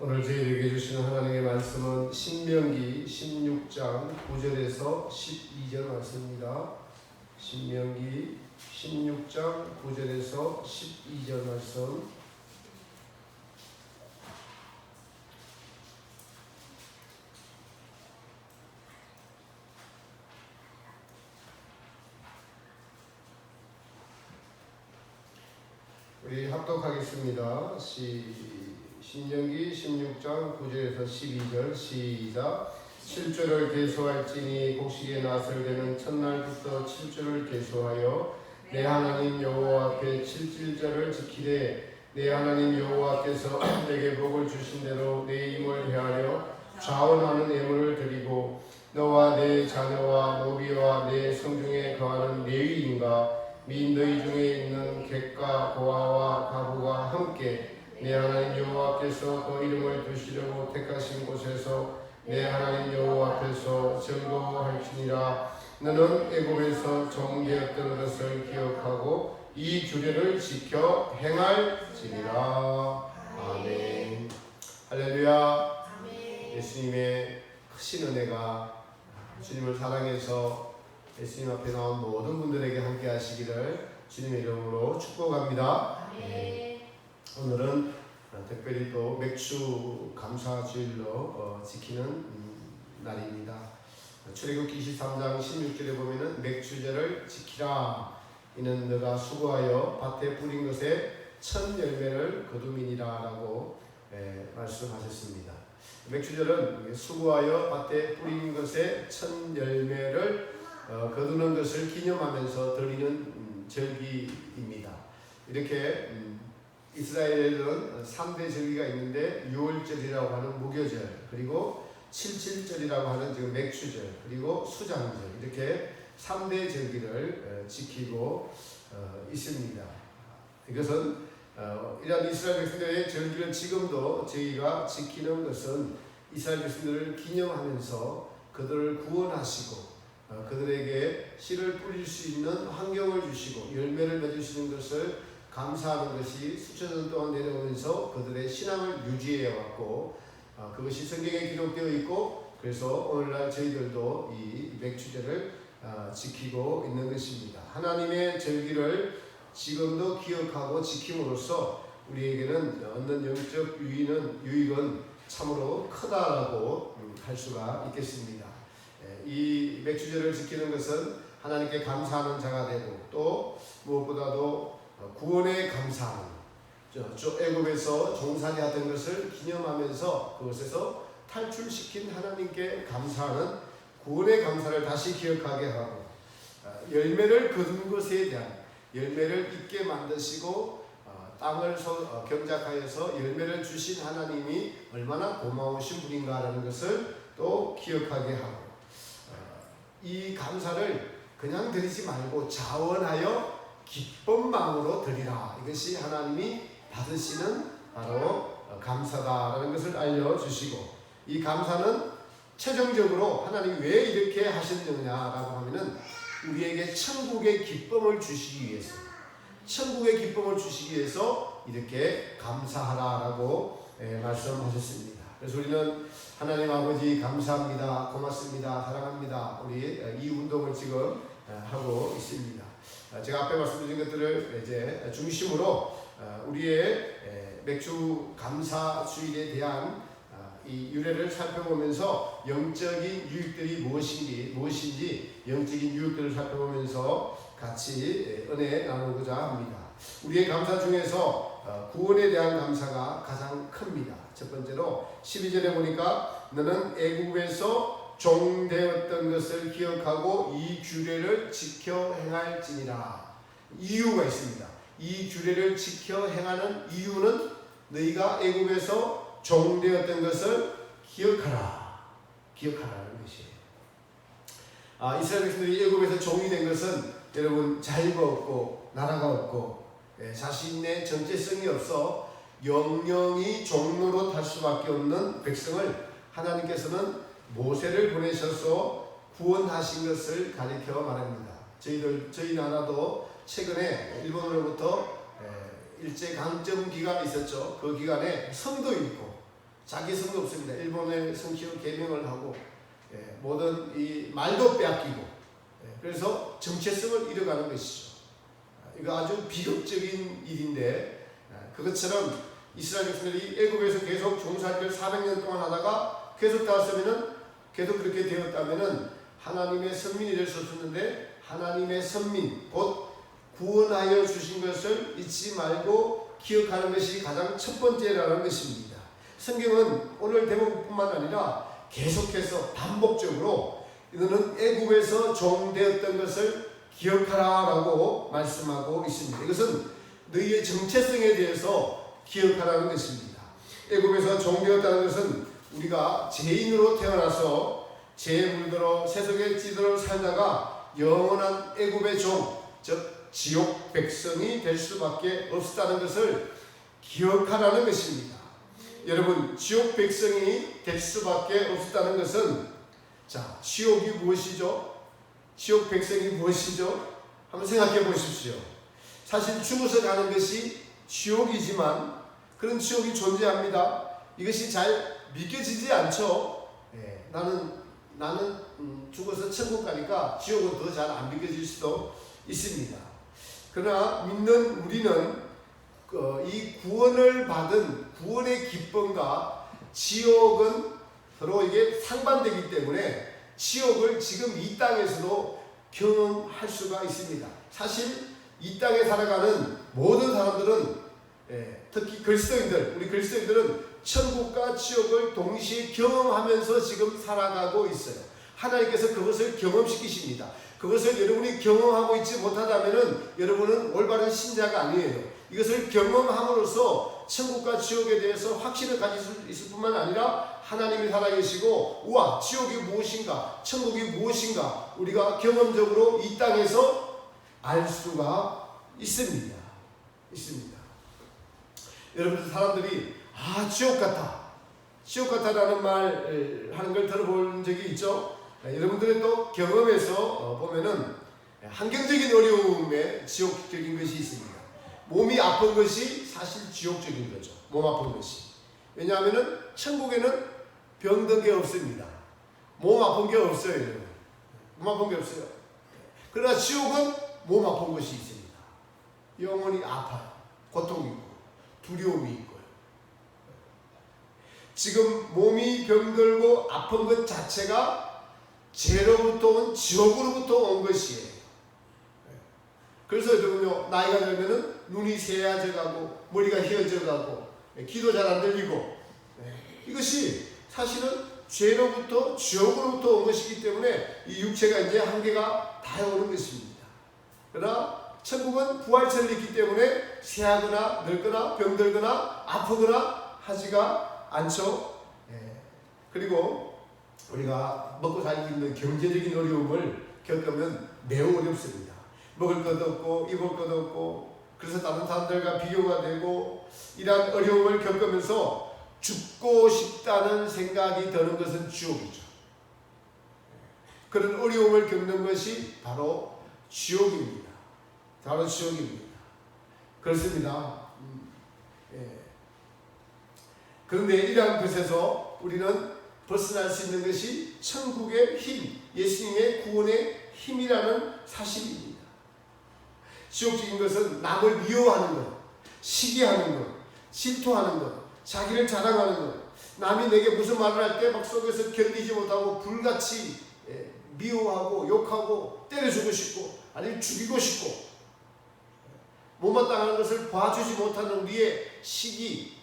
오늘 저희에게 주시는 하나님의 말씀은 신명기 16장 9절에서 12절 말씀입니다. 신명기 16장 9절에서 12절 말씀. 우리 합독하겠습니다. 신명기 16장 9절에서 12절 시작. 7조를 계수할지니 곡식의 낫을 되는 첫날부터 7조를 계수하여 내 하나님 여호와 앞에 7질절을 지키되 내 하나님 여호와께서 내게 복을 주신 대로 내 임을 헤아려 자원하는 예물을 드리고 너와 내 자녀와 노비와 내 성중에 거하는 레위인과 및 너희 중에 있는 객과 고아와 가부가 함께 내 하나님 여호와께서 그 이름을 두시려고 택하신 곳에서 내 하나님 여호와 앞에서 즐거워할지니라. 너는 애굽에서 종되었던 것을 기억하고 이 규례를 지켜 행할지니라. 아멘. 할렐루야. 예수님의 크신 은혜가 주님을 사랑해서 예수님 앞에 나온 모든 분들에게 함께 하시기를 주님의 이름으로 축복합니다. 오늘은 특별히 또 맥주 감사주일로 지키는 날입니다. 출애굽기 23장 16절에 보면은 맥주제를 지키라. 이는 너가 수고하여 밭에 뿌린 것에 첫 열매를 거두미니라 라고 말씀하셨습니다. 맥주절은 수고하여 밭에 뿌린 것에 첫 열매를 거두는 것을 기념하면서 드리는 절기입니다. 이렇게 이스라엘에는 3대 절기가 있는데 6월절이라고 하는 무교절, 그리고 7.7절이라고 하는 지금 맥주절, 그리고 수장절, 이렇게 3대 절기를 지키고 있습니다. 이것은 이런 이스라엘 백성들의 절기를 지금도 저희가 지키는 것은 이스라엘 백성들을 기념하면서 그들을 구원하시고 그들에게 씨를 뿌릴 수 있는 환경을 주시고 열매를 맺으시는 것을 감사하는 것이 수천 년 동안 내려오면서 그들의 신앙을 유지해 왔고 그것이 성경에 기록되어 있고, 그래서 오늘날 저희들도 이 맥주제를 지키고 있는 것입니다. 하나님의 절기를 지금도 기억하고 지킴으로써 우리에게는 얻는 영적 유익은 참으로 크다라고 할 수가 있겠습니다. 이 맥주제를 지키는 것은 하나님께 감사하는 자가 되고, 또 무엇보다도 구원에 감사하는, 애굽에서 종살이 하던 것을 기념하면서 그것에서 탈출시킨 하나님께 감사하는 구원의 감사를 다시 기억하게 하고, 열매를 거둔 것에 대한 열매를 있게 만드시고 땅을 경작하여서 열매를 주신 하나님이 얼마나 고마우신 분인가라는 것을 또 기억하게 하고, 이 감사를 그냥 드리지 말고 자원하여 기쁜 마음으로 드리라. 이것이 하나님이 받으시는 바로 감사다라는 것을 알려주시고, 이 감사는 최종적으로 하나님이 왜 이렇게 하셨느냐라고 하면은 우리에게 천국의 기쁨을 주시기 위해서, 천국의 기쁨을 주시기 위해서 이렇게 감사하라라고 말씀하셨습니다. 그래서 우리는 하나님 아버지 감사합니다, 고맙습니다, 사랑합니다. 우리 이 운동을 지금 하고 있습니다. 제가 앞에 말씀드린 것들을 이제 중심으로 우리의 맥주 감사 주일에 대한 이 유래를 살펴보면서 영적인 유익들이 무엇인지 영적인 유익들을 살펴보면서 같이 은혜 나누고자 합니다. 우리의 감사 중에서 구원에 대한 감사가 가장 큽니다. 첫 번째로 12절에 보니까 너는 애굽에서 종되었던 것을 기억하고 이 규례를 지켜 행할지니라. 이유가 있습니다. 이 규례를 지켜 행하는 이유는 너희가 애굽에서 종되었던 것을 기억하라는 것이에요. 이스라엘 백성들이 애굽에서 종이 된 것은 여러분 자유가 없고 나라가 없고 자신의 정체성이 없어 영영이 종로로 탈 수밖에 없는 백성을 하나님께서는 모세를 보내셔서 구원하신 것을 가리켜 말합니다. 저희 나라도 최근에 일본으로부터 일제 강점 기간이 있었죠. 그 기간에 성도 잃고 자기 성도 없습니다. 일본의 성씨로 개명을 하고 모든 이 말도 빼앗기고 그래서 정체성을 잃어가는 것이죠. 이거 아주 비극적인 일인데 그것처럼 이스라엘 백성들이 애굽에서 계속 종살이를 400년 동안 하다가 계속 나왔으면은 계속 그렇게 되었다면은 하나님의 선민이 될 수 없었는데 하나님의 선민 곧 구원하여 주신 것을 잊지 말고 기억하는 것이 가장 첫 번째라는 것입니다. 성경은 오늘 대목뿐만 아니라 계속해서 반복적으로 너는 애굽에서 종되었던 것을 기억하라라고 말씀하고 있습니다. 이것은 너희의 정체성에 대해서 기억하라는 것입니다. 애굽에서 종되었다는 것은 우리가 죄인으로 태어나서 죄의 물들어 세속의 찌들어 살다가 영원한 애굽의 종, 즉 지옥 백성이 될 수밖에 없었다는 것을 기억하라는 것입니다. 여러분, 지옥 백성이 될 수밖에 없었다는 것은 자, 지옥이 무엇이죠? 지옥 백성이 무엇이죠? 한번 생각해 보십시오. 사실 죽어서 가는 것이 지옥이지만 그런 지옥이 존재합니다. 이것이 잘 믿겨지지 않죠. 나는 죽어서 천국 가니까 지옥은 더 잘 안 믿겨질 수도 있습니다. 그러나 믿는 우리는 이 구원을 받은 구원의 기쁨과 지옥은 서로 이게 상반되기 때문에 지옥을 지금 이 땅에서도 경험할 수가 있습니다. 사실 이 땅에 살아가는 모든 사람들은 특히 그리스도인들, 우리 그리스도인들은 천국과 지옥을 동시에 경험하면서 지금 살아가고 있어요. 하나님께서 그것을 경험시키십니다. 그것을 여러분이 경험하고 있지 못하다면 여러분은 올바른 신자가 아니에요. 이것을 경험함으로써 천국과 지옥에 대해서 확신을 가질 수 있을 뿐만 아니라 하나님이 살아계시고 우와 지옥이 무엇인가 천국이 무엇인가 우리가 경험적으로 이 땅에서 알 수가 있습니다. 여러분들 사람들이 지옥 같다라는 말 하는 걸 들어본 적이 있죠. 여러분들의 또 경험에서 보면은 환경적인 어려움에 지옥적인 것이 있습니다. 몸이 아픈 것이 사실 지옥적인 거죠. 몸 아픈 것이. 왜냐하면은 천국에는 병든 게 없습니다. 몸 아픈 게 없어요. 몸 아픈 게 없어요. 그러나 지옥은 몸 아픈 것이 있습니다. 영혼이 아파요. 고통이 있고 두려움이 있고요. 지금 몸이 병들고 아픈 것 자체가 죄로부터 온 지옥으로부터 온 것이에요. 그래서 여러분요 나이가 들면은 눈이 새야져가고 머리가 휘어져가고 귀도 잘 안 들리고 이것이 사실은 죄로부터 지옥으로부터 온 것이기 때문에 이 육체가 이제 한계가 다 오는 것입니다. 그러나 천국은 부활체를 입기 때문에 새하거나 늙거나 병들거나 아프거나 하지가 않죠. 그리고 우리가 먹고 살기 힘든 경제적인 어려움을 겪으면 매우 어렵습니다. 먹을 것 없고 입을 것 없고 그래서 다른 사람들과 비교가 되고 이러한 어려움을 겪으면서 죽고 싶다는 생각이 드는 것은 지옥이죠. 그런 어려움을 겪는 것이 바로 지옥입니다. 그렇습니다. 그런데 이러한 것에서 우리는 벗어날 수 있는 것이 천국의 힘, 예수님의 구원의 힘이라는 사실입니다. 지옥적인 것은 남을 미워하는 것, 시기하는 것, 질투하는 것, 자기를 자랑하는 것, 남이 내게 무슨 말을 할 때 막 속에서 견디지 못하고 불같이 미워하고 욕하고 때려주고 싶고 아니면 죽이고 싶고 못마땅한 것을 봐주지 못하는 우리의 시기,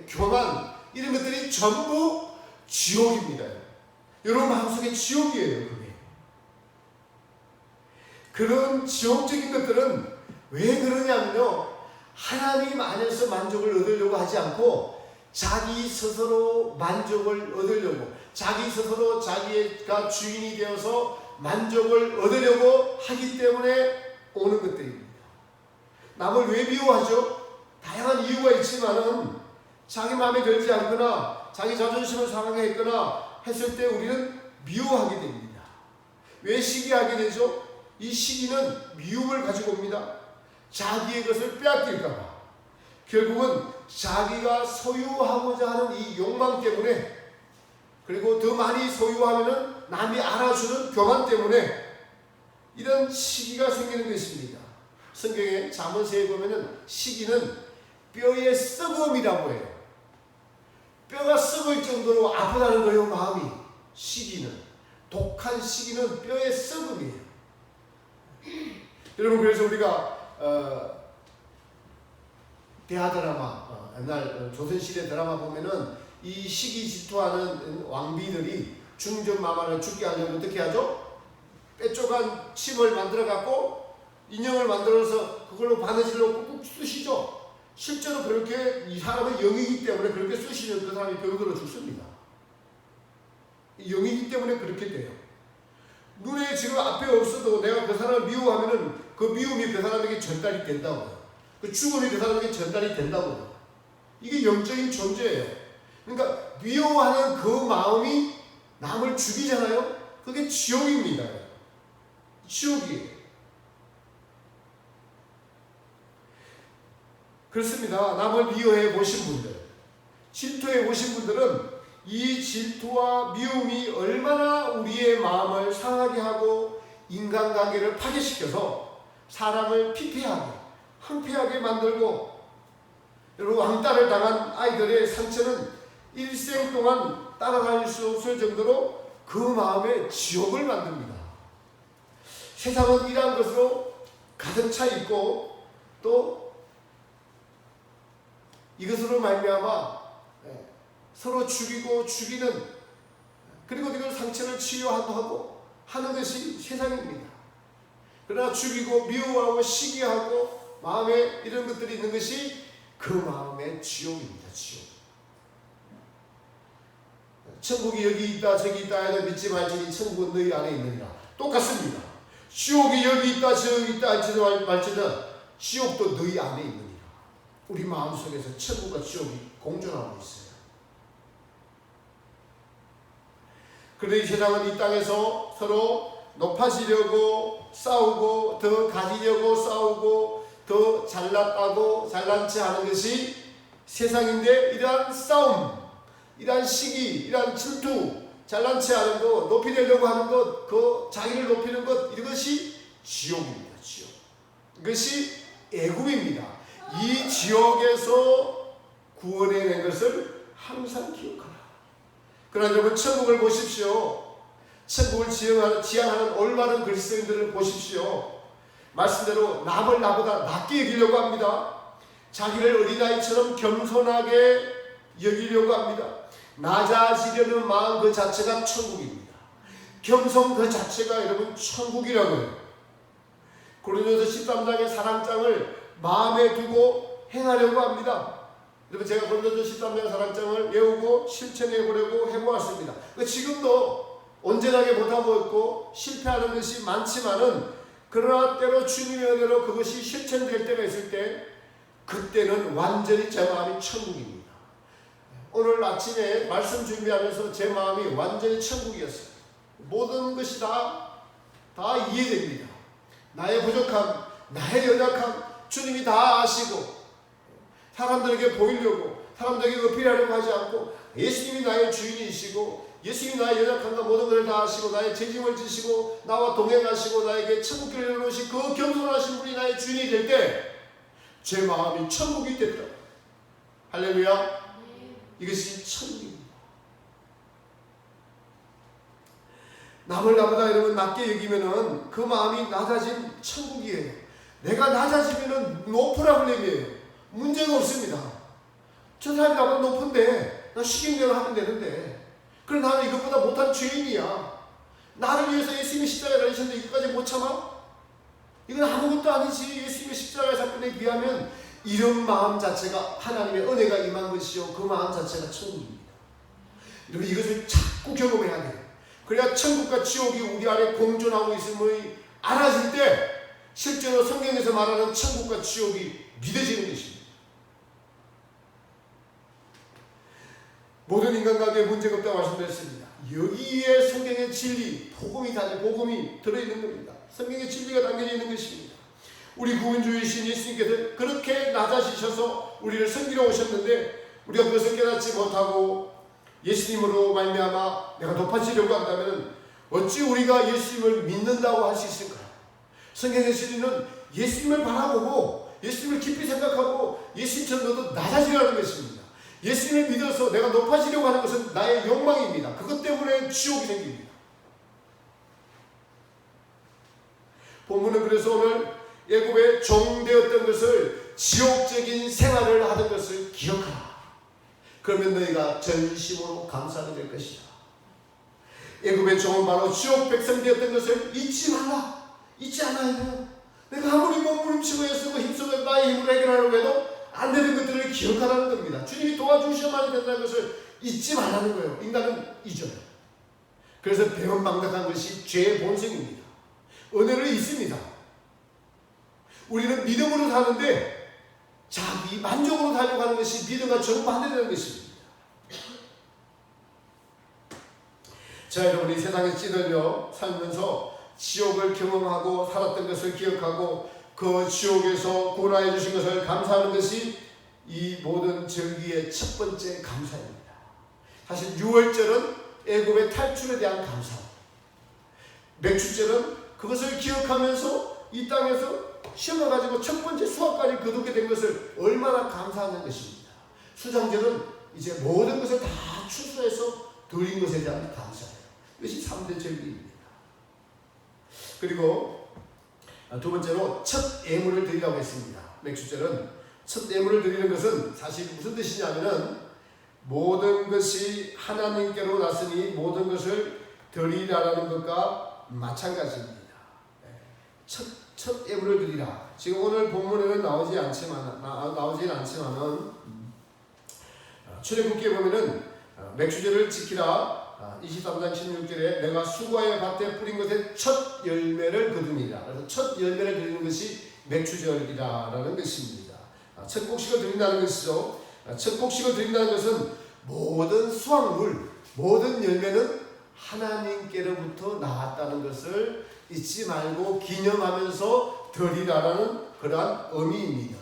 교만 이런 것들이 전부 지옥입니다. 여러분 마음속에 지옥이에요. 그게. 그런 지옥적인 것들은 왜 그러냐면요 하나님 안에서 만족을 얻으려고 하지 않고 자기 스스로 만족을 얻으려고 자기 스스로 자기가 주인이 되어서 만족을 얻으려고 하기 때문에 오는 것들입니다. 남을 왜 미워하죠? 다양한 이유가 있지만은 자기 마음에 들지 않거나 자기 자존심을 상하게했거나 했을 때 우리는 미워하게 됩니다. 왜 시기하게 되죠? 이 시기는 미움을 가지고 옵니다. 자기의 것을 빼앗길까봐 결국은 자기가 소유하고자 하는 이 욕망 때문에, 그리고 더 많이 소유하면은 남이 알아주는 교만 때문에 이런 시기가 생기는 것입니다. 성경에 잠언서에 보면은 시기는 뼈의 썩음이라고 해요. 뼈가 썩을 정도로 아프다는 거예요. 마음이. 시기는, 독한 시기는 뼈의 썩음이에요. 여러분, 그래서 우리가 대하 드라마, 옛날 조선시대 드라마 보면은 이 시기 질투하는 왕비들이 중전마마를 죽게 하려면 어떻게 하죠? 뾰족한 침을 만들어 갖고 인형을 만들어서 그걸로 바느질로 꾹꾹 쑤시죠. 실제로 그렇게 이 사람의 영이기 때문에 그렇게 쑤시면 그 사람이 병들어 죽습니다. 영이기 때문에 그렇게 돼요. 눈에 지금 앞에 없어도 내가 그 사람을 미워하면은 그 미움이 그 사람에게 전달이 된다고요. 그 죽음이 그 사람에게 전달이 된다고요. 이게 영적인 존재예요. 그러니까 미워하는 그 마음이 남을 죽이잖아요. 그게 지옥입니다. 지옥이에요. 그렇습니다. 남을 미워해 보신 분들, 질투해 보신 분들은 이 질투와 미움이 얼마나 우리의 마음을 상하게 하고 인간관계를 파괴시켜서 사람을 피폐하게, 황폐하게 만들고, 여러분, 왕따를 당한 아이들의 상처는 일생 동안 따라다닐 수 없을 정도로 그 마음에 지옥을 만듭니다. 세상은 이러한 것으로 가득 차 있고, 또 이것으로 말미암아 서로 죽이고 죽이는, 그리고 이걸 상처를 치유하고 하는 것이 세상입니다. 그러나 죽이고 미워하고 시기하고 마음에 이런 것들이 있는 것이 그 마음의 지옥입니다. 지옥. 천국이 여기 있다 저기 있다 해도 믿지 말지니 천국은 너희 안에 있느니라. 똑같습니다. 지옥이 여기 있다 저기 있다 할지도 말지는 지옥도 너희 안에 있느니라. 우리 마음속에서 천국과 지옥이 공존하고 있어요. 그런데 이 세상은 이 땅에서 서로 높아지려고 싸우고, 더 가지려고 싸우고, 더 잘났다고 잘난 체 하는 것이 세상인데, 이러한 싸움, 이러한 시기, 이러한 질투, 잘난 체 하는 것, 높이 되려고 하는 것, 그 자기를 높이는 것, 이것이 지옥입니다. 지옥. 이것이 애굽입니다. 이 지옥에서 구원해낸 것을 항상 기억하라. 그러나 여러분, 천국을 보십시오. 천국을 지향하는 올바른 그리스도인들을 보십시오. 말씀대로 남을 나보다 낮게 여기려고 합니다. 자기를 어린아이처럼 겸손하게 여기려고 합니다. 낮아지려는 마음 그 자체가 천국입니다. 겸손 그 자체가 여러분 천국이라고요. 고린도서 13장의 사랑장을 마음에 두고 행하려고 합니다. 여러분, 제가 고린도서 13장 사랑장을 외우고 실천해 보려고 해보았습니다. 지금도 온전하게 못하고 있고 실패하는 것이 많지만은, 그러나 때로 주님의 은혜로 그것이 실천될 때가 있을 때, 그때는 완전히 제 마음이 천국입니다. 오늘 아침에 말씀 준비하면서 제 마음이 완전히 천국이었어요. 모든 것이 다 이해됩니다. 나의 부족함, 나의 연약함, 주님이 다 아시고, 사람들에게 보이려고, 사람들에게 어필하려고 하지 않고, 예수님이 나의 주인이시고, 예수님이 나의 연약함과 모든 것을 다 아시고, 나의 책임을 지시고, 나와 동행하시고, 나에게 천국길을 열어놓으신 그 겸손하신 분이 나의 주인이 될 때, 제 마음이 천국이 됐다. 할렐루야. 이것이 천국입니다. 남을 나보다 여러분 낮게 여기면은 그 마음이 낮아진 천국이에요. 내가 낮아지면은 높으라 불림이에요. 문제가 없습니다. 저 사람이 나보다 높은데 나 시키는 하면 되는데, 그래 나는 이것보다 못한 죄인이야. 나를 위해서 예수님이 십자가에 달리셨는데 이것까지 못 참아? 이건 아무것도 아니지. 예수님의 십자가의 사건에 비하면 이런 마음 자체가 하나님의 은혜가 임한 것이요, 그 마음 자체가 천국입니다. 여러분, 이것을 자꾸 경험해야 돼요. 그래야 천국과 지옥이 우리 안에 공존하고 있음을 알아질 때 실제로 성경에서 말하는 천국과 지옥이 믿어지는 것입니다. 모든 인간관계에 문제가 없다고 말씀드렸습니다. 여기에 성경의 진리, 복음이 들어있는 겁니다. 성경의 진리가 담겨져 있는 것입니다. 우리 구원주이신 예수님께서 그렇게 낮아지셔서 우리를 섬기러 오셨는데 우리가 그것을 깨닫지 못하고 예수님으로 말미암아 내가 높아지려고 한다면 어찌 우리가 예수님을 믿는다고 할 수 있을까? 성경의 진리는 예수님을 바라보고 예수님을 깊이 생각하고 예수님처럼 너도 낮아지라는 것입니다. 예수님을 믿어서 내가 높아지려고 하는 것은 나의 욕망입니다. 그것 때문에 지옥이 생깁니다. 본문은 그래서 오늘 애굽의 종되었던 것을 지옥적인 생활을 하던 것을 기억하라. 그러면 너희가 전심으로 감사하게 될 것이다. 애굽의 종은 바로 지옥 백성 되었던 것을 잊지 말라. 잊지 않아야 돼요. 내가 아무리 몸부림치고 애쓰고 힘쓰고 나의 힘으로 해결하려고 해도 안 되는 것들을 기억하라는 겁니다. 주님이 도와주셔야만 된다는 것을 잊지 말라는 거예요. 인간은 잊어요. 그래서 배은망덕한 것이 죄의 본성입니다. 은혜를 잊습니다. 우리는 믿음으로 사는데 자기 만족으로 살려고 하는 것이 믿음과 정반대되는 것입니다. 자, 여러분이 세상에 찌들려 살면서 지옥을 경험하고 살았던 것을 기억하고 그 지옥에서 구원하여 주신 것을 감사하는 것이 이 모든 절기의 첫 번째 감사입니다. 사실 유월절은 애굽의 탈출에 대한 감사입니다. 맥주절은 그것을 기억하면서 이 땅에서 시험을 가지고 첫 번째 수확까지 거두게 된 것을 얼마나 감사하는 것입니다. 수장절은 이제 모든 것을 다 추수해서 드린 것에 대한 감사예요. 이것이 3대 절기입니다. 그리고 두 번째로 첫 예물을 드리라고 했습니다. 맥주절은 첫 예물을 드리는 것은 사실 무슨 뜻이냐면은 모든 것이 하나님께로 났으니 모든 것을 드리라는 것과 마찬가지입니다. 첫 예물을 드리라. 지금 오늘 본문에는 나오지는 않지만은 출애굽기에 보면은 맥주절을 지키라. 23장 16절에 내가 수고하여 밭에 뿌린 것의 첫 열매를 거두니라. 그래서 첫 열매를 드리는 것이 맥주절이라는 것입니다. 첫 곡식을 드린다는 것이죠. 첫 곡식을 드린다는 것은 모든 수확물, 모든 열매는 하나님께로부터 나왔다는 것을 잊지 말고 기념하면서 드리라라는 그러한 의미입니다.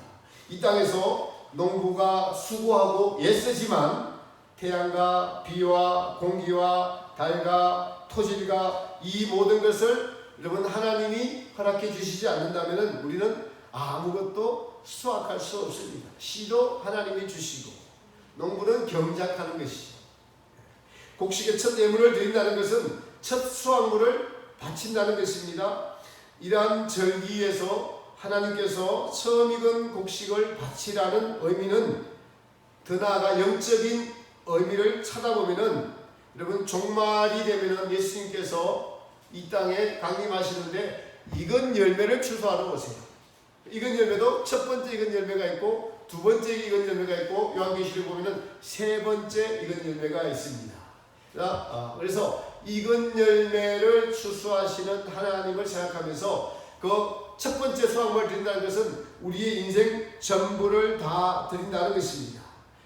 이 땅에서 농부가 수고하고 애쓰지만 태양과 비와 공기와 달과 토질과 이 모든 것을 여러분 하나님이 허락해 주시지 않는다면 우리는 아무것도 수확할 수 없습니다. 씨도 하나님이 주시고 농부는 경작하는 것이죠. 곡식의 첫 예물을 드린다는 것은 첫 수확물을 바친다는 것입니다. 이러한 절기에서 하나님께서 처음 익은 곡식을 바치라는 의미는 더 나아가 영적인 의미를 찾아보면은 여러분 종말이 되면은 예수님께서 이 땅에 강림하시는데 익은 열매를 추수하러 오세요. 익은 열매도 첫 번째 익은 열매가 있고 두 번째 익은 열매가 있고 요한계시를 보면은 세 번째 익은 열매가 있습니다. 그래서 익은 열매를 추수하시는 하나님을 생각하면서 그 첫 번째 수확물을 드린다는 것은 우리의 인생 전부를 다 드린다는 것입니다.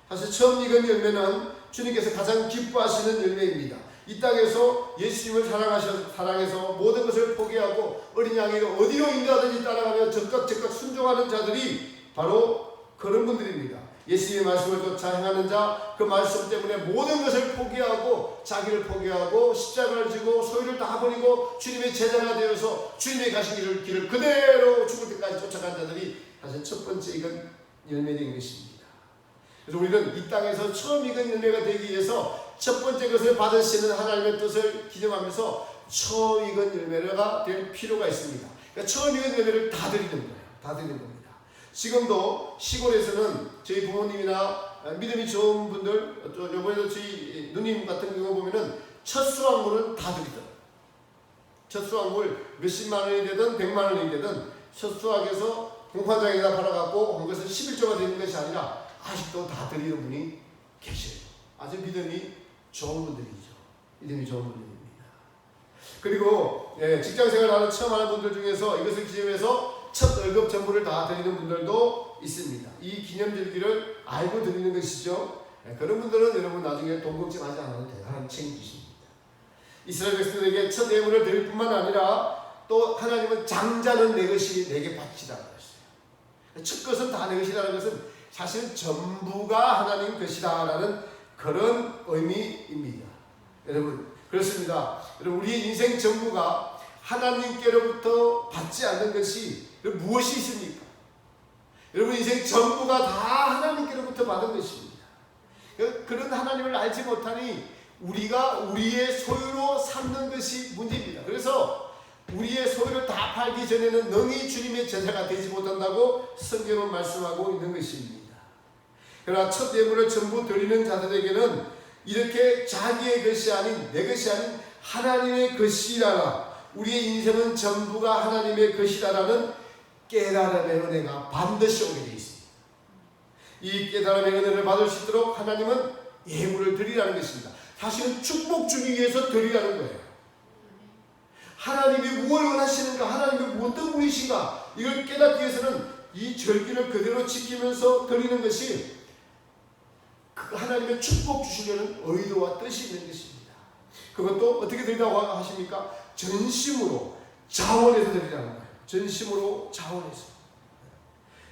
사실 처음 익은 열매는 주님께서 가장 기뻐하시는 열매입니다. 이 땅에서 예수님을 사랑해서 모든 것을 포기하고 어린 양이를 어디로 인도하든지 따라가며 적극 순종하는 자들이 바로 그런 분들입니다. 예수님의 말씀을 쫓아 행하는 자, 그 말씀 때문에 모든 것을 포기하고 자기를 포기하고 십자가를 지고 소유를 다 버리고 주님의 제자가 되어서 주님의 가신 길을 그대로 죽을 때까지 쫓아간 자들이 사실 첫 번째 익은 열매된 것입니다. 그래서 우리는 이 땅에서 처음 익은 열매가 되기 위해서 첫 번째 것을 받으시는 하나님의 뜻을 기념하면서 처음 익은 열매가 될 필요가 있습니다. 그러니까 처음 익은 열매를 다 드리는 거예요. 다 드리는 겁니다. 지금도 시골에서는 저희 부모님이나 믿음이 좋은 분들, 요번에도 저희 누님 같은 경우 보면은 첫 수확물은 다 드리더라고요. 첫 수확물 몇십만 원이 되든 100만 원이 되든 첫 수확에서 공판장에다 팔아갖고 그것을 11조가 되는 것이 아니라 아직도 다 드리는 분이 계셔요. 아주 믿음이 좋은 분들이죠. 믿음이 좋은 분들입니다. 그리고 직장생활을 처음 하는 분들 중에서 이것을 기념해서 첫 월급 전부를 다 드리는 분들도 있습니다. 이 기념절기를 알고 드리는 것이죠. 그런 분들은 여러분 나중에 돈 걱정하지 않아도 돼요. 하나님 책임지십니다. 이스라엘 백성들에게 첫 예물을 드릴 뿐만 아니라 또 하나님은 장자는 내 것이 내게 바치라 그랬어요. 첫 것은 다 내 것이라는 것은 사실은 전부가 하나님 것이다라는 그런 의미입니다. 여러분 그렇습니다. 여러분 우리의 인생 전부가 하나님께로부터 받지 않는 것이 무엇이 있습니까? 여러분 인생 전부가 다 하나님께로부터 받은 것입니다. 그런 하나님을 알지 못하니 우리가 우리의 소유로 삼는 것이 문제입니다. 그래서 우리의 소유를 다 팔기 전에는 능히 주님의 제자가 되지 못한다고 성경은 말씀하고 있는 것입니다. 그러나 첫 예물을 전부 드리는 자들에게는 이렇게 자기의 것이 아닌 내 것이 아닌 하나님의 것이라라, 우리의 인생은 전부가 하나님의 것이라라는 깨달음의 은혜가 반드시 오게 되어 있습니다. 이 깨달음의 은혜를 받을 수 있도록 하나님은 예물을 드리라는 것입니다. 사실은 축복 주기 위해서 드리라는 거예요. 하나님이 무엇을 원하시는가, 하나님이 어떤 분이신가, 이걸 깨닫기 위해서는 이 절기를 그대로 지키면서 드리는 것이 그 하나님의 축복 주시려는 의도와 뜻이 있는 것입니다. 그것도 어떻게 드리라고 하십니까? 전심으로 자원해서 드리라는 거예요. 전심으로 자원해서.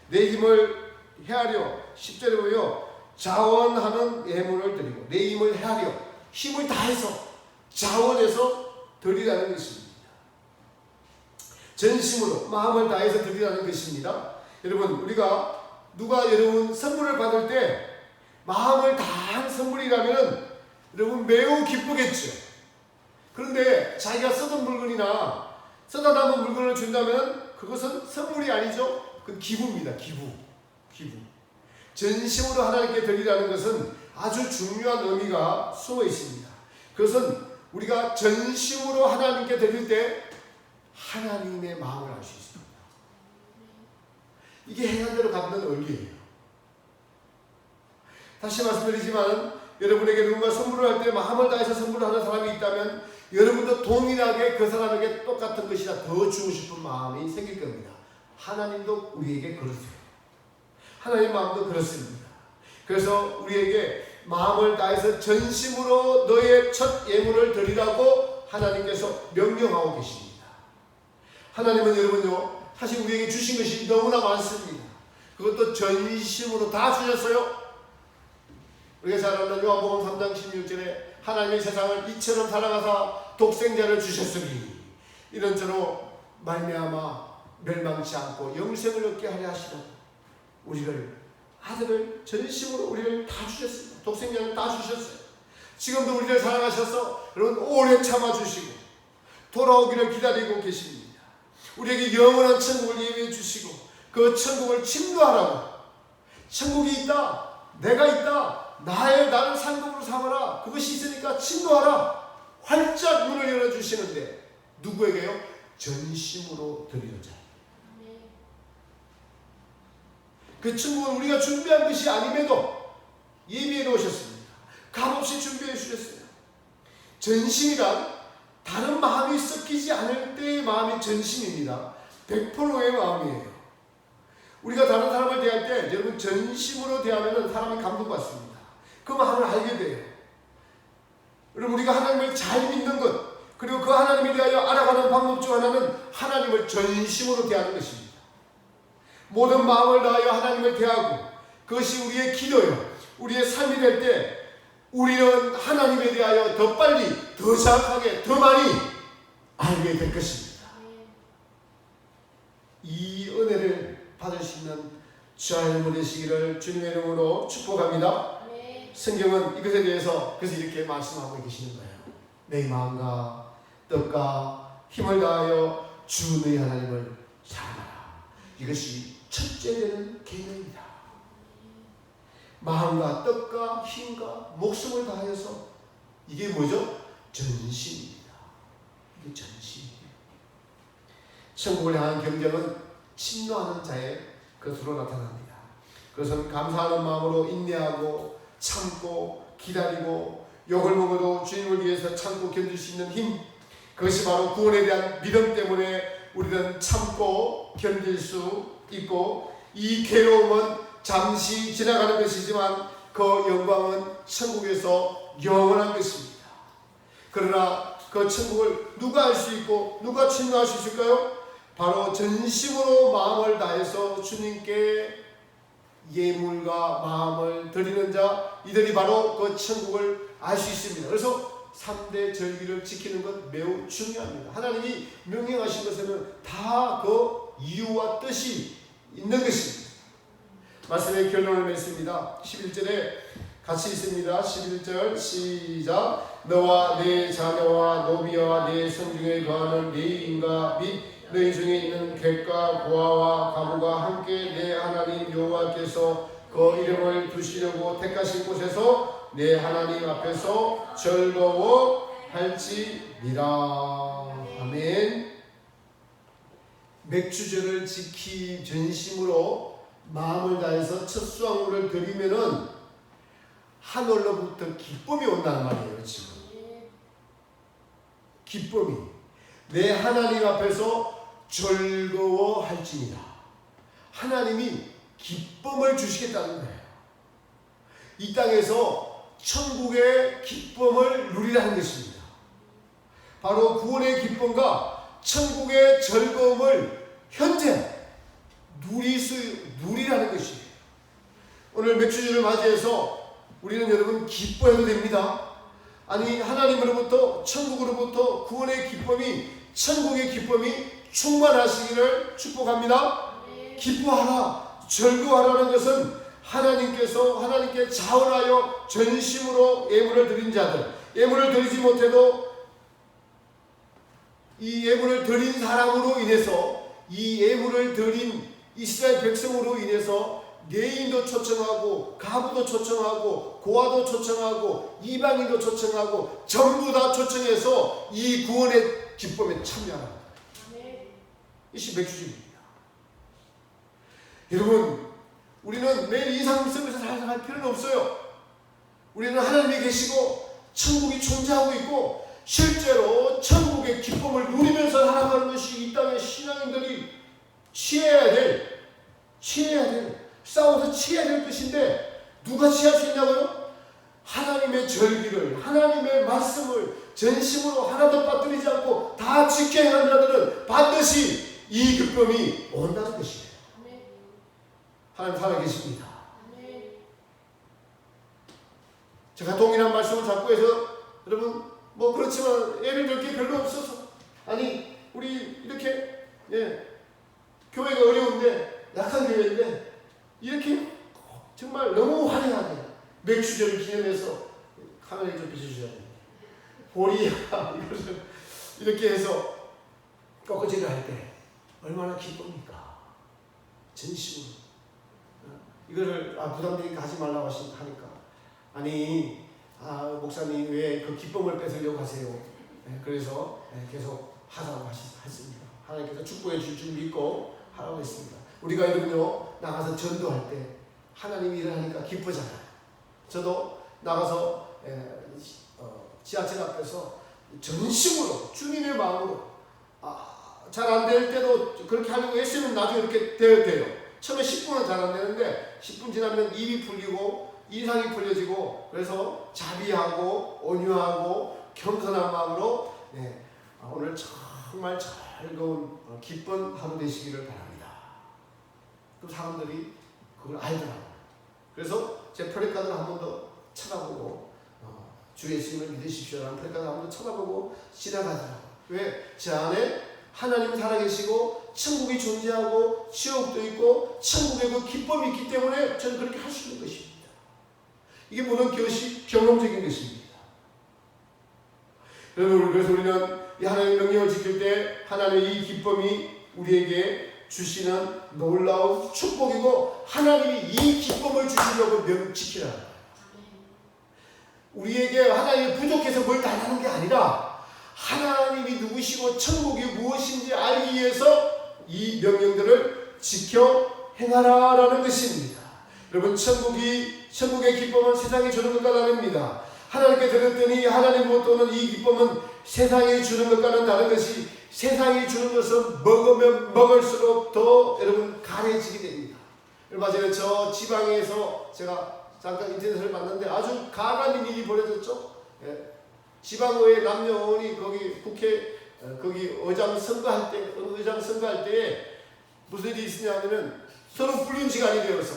내 힘을 헤아려 10절에 보면 자원하는 예물을 드리고 내 힘을 헤아려 힘을 다해서 자원해서 드리라는 것입니다. 전심으로 마음을 다해서 드리라는 것입니다. 여러분 우리가 누가 여러분 선물을 받을 때 마음을 다한 선물이라면 여러분 매우 기쁘겠죠. 그런데 자기가 쓰던 물건이나 쓰다 남은 물건을 준다면 그것은 선물이 아니죠. 그건 기부입니다. 기부. 전심으로 하나님께 드리라는 것은 아주 중요한 의미가 숨어 있습니다. 그것은 우리가 전심으로 하나님께 드릴 때 하나님의 마음을 알 수 있습니다. 이게 행한대로 갖는 원리예요. 다시 말씀드리지만 여러분에게 누군가 선물을 할 때 마음을 다해서 선물을 하는 사람이 있다면 여러분도 동일하게 그 사람에게 똑같은 것이나 더 주고 싶은 마음이 생길 겁니다. 하나님도 우리에게 그러세요. 하나님 마음도 그렇습니다. 그래서 우리에게 마음을 다해서 전심으로 너의 첫 예물을 드리라고 하나님께서 명령하고 계십니다. 하나님은 여러분요, 사실 우리에게 주신 것이 너무나 많습니다. 그것도 전심으로 다 주셨어요. 우리가 잘 아는 요한복음 3장 16절에 하나님의 세상을 이처럼 사랑하사 독생자를 주셨으니 이런 저로 말미암아 멸망치 않고 영생을 얻게 하려 하시라고 우리를 아들을 전심으로 우리를 다 주셨습니다. 독생자를 다 주셨어요. 지금도 우리를 사랑하셔서 여러분 오래 참아주시고 돌아오기를 기다리고 계십니다. 우리에게 영원한 천국을 예비해 주시고 그 천국을 침노하라고, 천국이 있다, 내가 있다, 나를 상급으로 삼아라, 그것이 있으니까 침노하라, 활짝 문을 열어주시는데 누구에게요? 전심으로 드리는 자. 그 천국은 우리가 준비한 것이 아님에도 예비해 놓으셨습니다. 값없이 준비해 주셨어요. 전심이란 다른 마음이 섞이지 않을 때의 마음이 전심입니다. 100%의 마음이에요. 우리가 다른 사람을 대할 때 여러분 전심으로 대하면 사람이 감동받습니다. 그 마음을 알게 돼요. 여러분 우리가 하나님을 잘 믿는 것, 그리고 그 하나님에 대하여 알아가는 방법 중 하나는 하나님을 전심으로 대하는 것입니다. 모든 마음을 다하여 하나님을 대하고 그것이 우리의 기도요, 우리의 삶이 될 때 우리는 하나님에 대하여 더 빨리, 더 정확하게, 더 많이 알게 될 것입니다. 이 은혜를 받을 수 있는 저와 여러분 되시기를 주님의 이름으로 축복합니다. 성경은 이것에 대해서 그래서 이렇게 말씀하고 계시는 거예요. 내 마음과 뜻과 힘을 다하여 주 너희 하나님을 사랑하라. 이것이 첫째 되는 계명이다. 마음과 뜻과 힘과 목숨을 다하여서, 이게 뭐죠? 전심입니다. 이게 전심이에요. 천국을 향한 경쟁은 침노하는 자의 것으로 나타납니다. 그것은 감사하는 마음으로 인내하고 참고 기다리고 욕을 먹어도 주님을 위해서 참고 견딜 수 있는 힘, 그것이 바로 구원에 대한 믿음 때문에 우리는 참고 견딜 수 있고, 이 괴로움은 잠시 지나가는 것이지만 그 영광은 천국에서 영원한 것입니다. 그러나 그 천국을 누가 알 수 있고 누가 침노할 수 있을까요? 바로 전심으로 마음을 다해서 주님께 예물과 마음을 드리는 자, 이들이 바로 그 천국을 알 수 있습니다. 그래서 3대 절기를 지키는 것 매우 중요합니다. 하나님이 명령하신 것에는 다 그 이유와 뜻이 있는 것입니다. 말씀의 결론을 맺습니다. 11절에 같이 있습니다. 11절 시작. 너와 네 자녀와 노비와 네 성중에 거하는 레위인과 및 너희 중에 있는 객과 고아와 가부가 함께 내 하나님 여호와께서 그 이름을 두시려고 택하신 곳에서 내 하나님 앞에서 즐거워할지니라. 아멘. 맥주절을 지키 전심으로 마음을 다해서 첫 수확물을 드리면은 하늘로부터 기쁨이 온다는 말이에요. 지금 기쁨이 내 하나님 앞에서 즐거워할지니라. 하나님이 기쁨을 주시겠다는 거예요. 이 땅에서 천국의 기쁨을 누리라는 것입니다. 바로 구원의 기쁨과 천국의 즐거움을 현재 누리라는 것이에요. 오늘 맥주절을 맞이해서 우리는 여러분 기뻐해도 됩니다. 아니 하나님으로부터 천국으로부터 구원의 기쁨이 천국의 기쁨이 충만하시기를 축복합니다. 기뻐하라, 즐거워하라는 것은 하나님께 자원하여 전심으로 예물을 드린 자들, 예물을 드리지 못해도 이 예물을 드린 사람으로 인해서, 이 예물을 드린 이스라엘 백성으로 인해서 레위인도 초청하고 가부도 초청하고 고아도 초청하고 이방인도 초청하고 전부 다 초청해서 이 구원의 기쁨에 참여하라. 이것이 맥주절입니다. 여러분, 우리는 매일 이 삶 속에서 살아갈 필요는 없어요. 우리는 하나님이 계시고 천국이 존재하고 있고 실제로 천국의 기쁨을 누리면서 살아가는 것이 이 땅의 신앙인들이 취해야 될 싸워서 취해야 될 것인데, 누가 취할 수 있냐고요? 하나님의 절기를, 하나님의 말씀을 전심으로 하나도 빠뜨리지 않고 다 지켜야 하는 자들은 반드시 이 기쁨이 온다는 것이에요. 하나님 살아계십니다. 제가 동일한 말씀을 자꾸 해서 여러분 뭐 그렇지만 예를 들 게 별로 없어서, 아니 우리 이렇게 교회가 어려운데 약한 교회인데 이렇게 정말 너무 화려하게 맥주절을 기념해서 카메라에 좀 비춰주셔야 됩니다. 보리야 이것을 이렇게 해서 꺾어지를 할 때 얼마나 기쁩니까? 전심으로. 이거를 부담되니까 하지 말라고 하니까, 아니 목사님 왜 그 기쁨을 뺏으려고 하세요? 그래서 계속 하라고 하셨습니다. 하나님께서 축복해 줄 줄 믿고 하라고 했습니다. 우리가 여러분요 나가서 전도할 때 하나님이 일하니까 기쁘잖아요. 저도 나가서 지하철 앞에서 전심으로 주님의 마음으로 잘 안 될 때도 그렇게 하려고 애쓰면 나중에 이렇게 돼요. 처음에 10분은 잘 안 되는데 10분 지나면 입이 풀리고 인상이 풀려지고, 그래서 자비하고 온유하고 겸손한 마음으로 오늘 정말 즐거운 기쁜 하루 되시기를 바랍니다. 그 사람들이 그걸 알더라고요. 그래서 제 프레카드를 한 번 더 쳐다보고 주 예수님을 믿으십시오라는 프레카드를 한 번 더 쳐다보고 지나가더라고요. 왜? 제 안에 하나님이 살아계시고 천국이 존재하고 지옥도 있고 천국의 그 기쁨이 있기 때문에 저는 그렇게 할 수 있는 것입니다. 이게 모든 것이 경험적인 것입니다. 여러분, 그래서 우리는 이 하나님의 명령을 지킬 때 하나님의 이 기쁨이 우리에게 주시는 놀라운 축복이고, 하나님이 이 기쁨을 주시려고 지키라. 우리에게 하나님이 부족해서 뭘 달라는 게 아니라 하나님이 누구시고 천국이 무엇인지 알기 위해서 이 명령들을 지켜 행하라라는 것입니다. 여러분, 천국의 기쁨은 세상이 주는 것과 다릅니다. 하나님께 드렸더니 하나님으로부터 오는 이 기쁨은 세상이 주는 것과는 다른 것이, 세상이 주는 것은 먹으면 먹을수록 더 여러분 가해지게 됩니다. 얼마 전에 저 지방에서 제가 잠깐 인터넷을 봤는데 아주 가관인 일이 벌어졌죠. 지방의회 남녀 의원이 거기 국회 거기 의장 선거할 때, 어느 의장 선거할 때에 무슨 일이 있으냐면은 서로 불륜지간이 되어서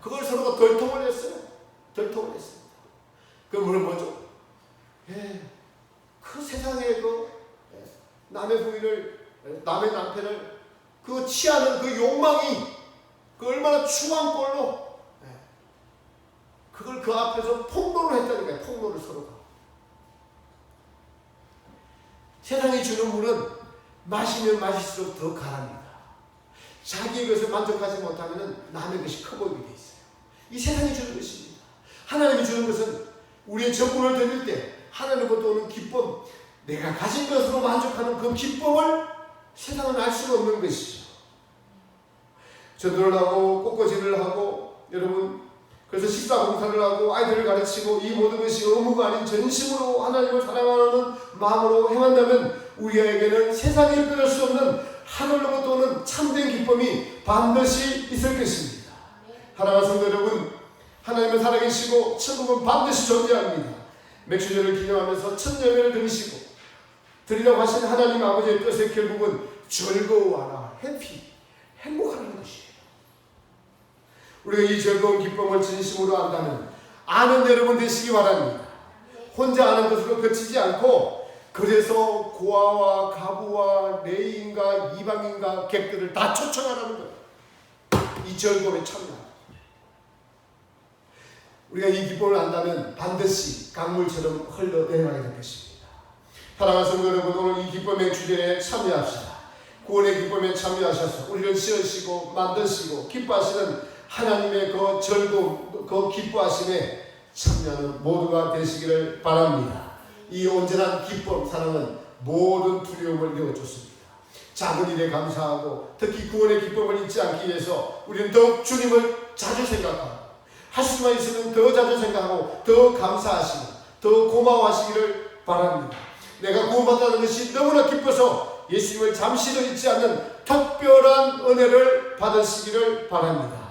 그걸 서로가 덜통을 했어요. 덜통을 했습니다. 그건 뭐죠? 그 세상에 남의 부인을, 남의 남편을 취하는 그 욕망이 얼마나 추한 꼴로 그걸 그 앞에서 폭로를 했다니까요. 폭로를 서로가. 세상이 주는 물은 마시면 마실수록 더 가랍니다. 자기의 것을 만족하지 못하면 남의 것이 커 보이게 돼 있어요. 이 세상이 주는 것입니다. 하나님이 주는 것은 우리의 전부를 드릴 때 하나님으로부터 오는 기쁨, 내가 가진 것으로 만족하는 그 기쁨을 세상은 알 수가 없는 것이죠. 전도를 하고 꽃꽂이를 하고 여러분 그래서 식사 봉사를 하고 아이들을 가르치고 이 모든 것이 의무가 아닌 전심으로 하나님을 사랑하는 마음으로 행한다면 우리에게는 세상에 빼앗을 수 없는 하늘로부터 오는 참된 기쁨이 반드시 있을 것입니다. 사랑하는 성도 여러분, 하나님은 살아계시고 천국은 반드시 존재합니다. 맥주절을 기념하면서 첫 예배를 드리라고 하신 하나님 아버지의 뜻의 결국은 즐거워하라, 행복하는 것이에요. 우리가 이 즐거운 기쁨을 진심으로 안다면 아는 여러분 되시기 바랍니다. 혼자 아는 것으로 그치지 않고 그래서 고아와 가부와 레위인과 이방인과 객들을 다 초청하라는 거예요. 이 즐거움에 참여하라. 우리가 이 기쁨을 안다면 반드시 강물처럼 흘러내려가게 될 것입니다. 사랑하는 성도 여러분, 오늘 이 기쁨의 주제에 참여합시다. 구원의 기쁨에 참여하셔서 우리를 지으시고 만드시고 기뻐하시는 하나님의 그 즐거움, 그 기뻐하심에 참여하는 모두가 되시기를 바랍니다. 이 온전한 기쁨, 사랑은 모든 두려움을 내어줬습니다. 작은 일에 감사하고 특히 구원의 기쁨을 잊지 않기 위해서 우리는 더욱 주님을 자주 생각하고 할 수만 있으면 더 자주 생각하고 더 감사하시고 더 고마워하시기를 바랍니다. 내가 구원받았다는 것이 너무나 기뻐서 예수님을 잠시도 잊지 않는 특별한 은혜를 받으시기를 바랍니다.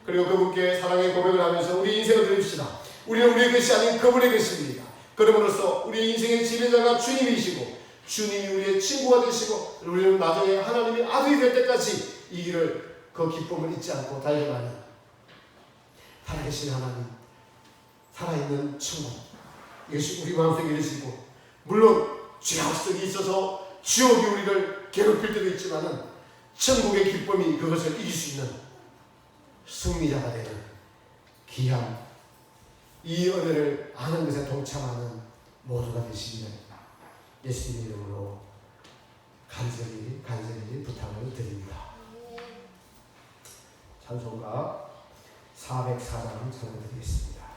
그리고 그분께 사랑의 고백을 하면서 우리 인생을 드립시다. 우리는 우리의 것이 아닌 그분의 것입니다. 그러므로써 우리의 인생의 지배자가 주님이시고 주님이 우리의 친구가 되시고 우리는 나중에 하나님의 아들이 될 때까지 이 길을 그 기쁨을 잊지 않고 달려가는 살아계신 하나님, 살아있는 천국, 이것이 우리 마음속에 계시고 물론 죄악성이 있어서 지옥이 우리를 괴롭힐 때도 있지만은 천국의 기쁨이 그것을 이길 수 있는 승리자가 되는 귀한 이 은혜를 아는 것에 동참하는 모두가 되시기를 예수님의 이름으로 간절히 부탁을 드립니다. 찬송가 404장 전해드리겠습니다.